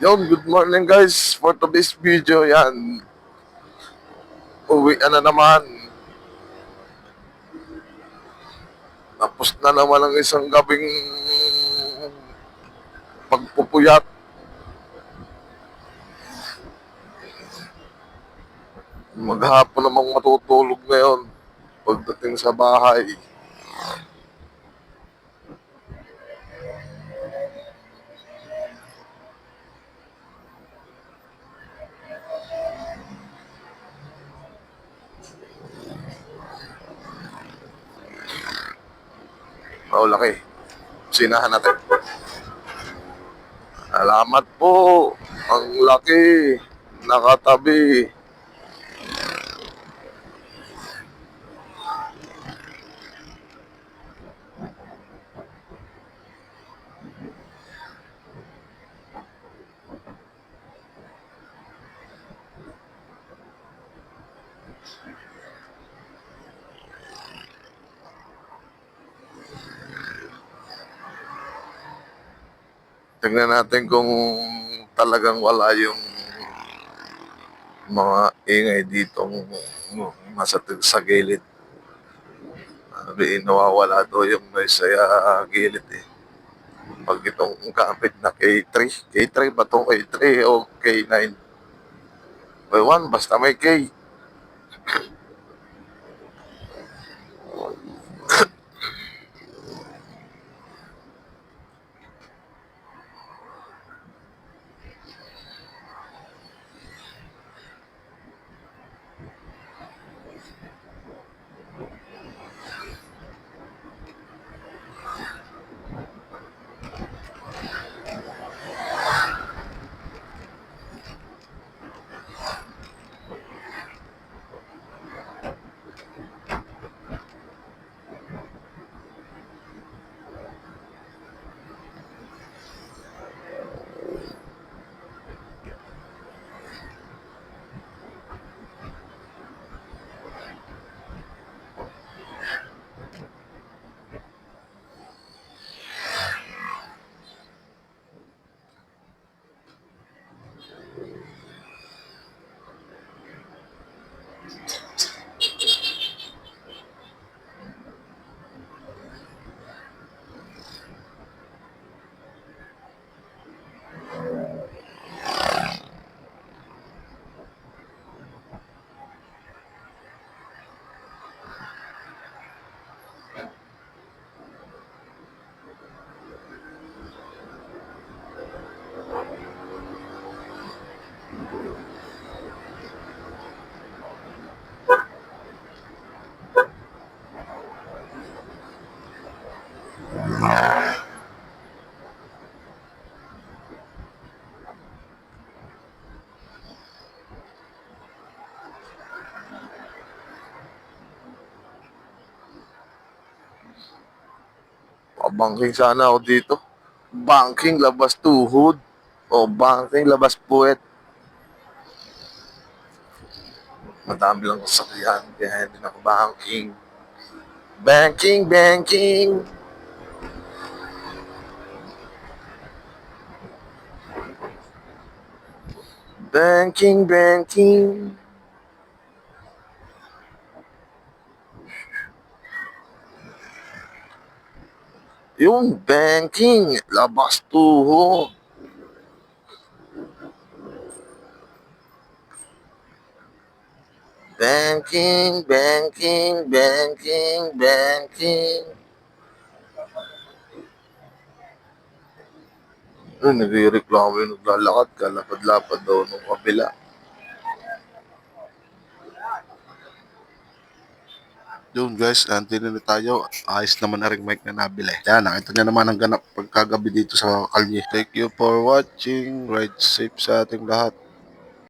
Good morning guys. For today's video, yan. Uwi na naman. Tapos na naman ang isang gabing pagpupuyat. Maghapon namang matutulog ngayon pagdating sa bahay. Oh, laki. Sinahan natin. Salamat po. Ang laki. Nakatabi. Tingnan natin kung talagang wala yung mga ingay dito nasa sa gilid. Sabi, nawawala daw yung noise sa gilid eh. Pag itong kapit na K3, K3 ba itong K3 o K9? Ewan, basta may K. Pabangking sana ako dito. Banking labas tuhod o banking labas puwet. Madami lang sasakyan kaya hindi na ako banking. Banking, banking. Banking, banking. Yung banking, labas tuhod. Banking, banking, banking, banking. Nagre-reklamo yung naglalakad ka, lapad-lapad daw nung kabila. Yun guys, andito na tayo. Ayos naman na rin mic na nabili. Yan, nakita niya naman ang ganap pagkagabi dito sa kalye. Thank you for watching. Ride safe sa ating lahat.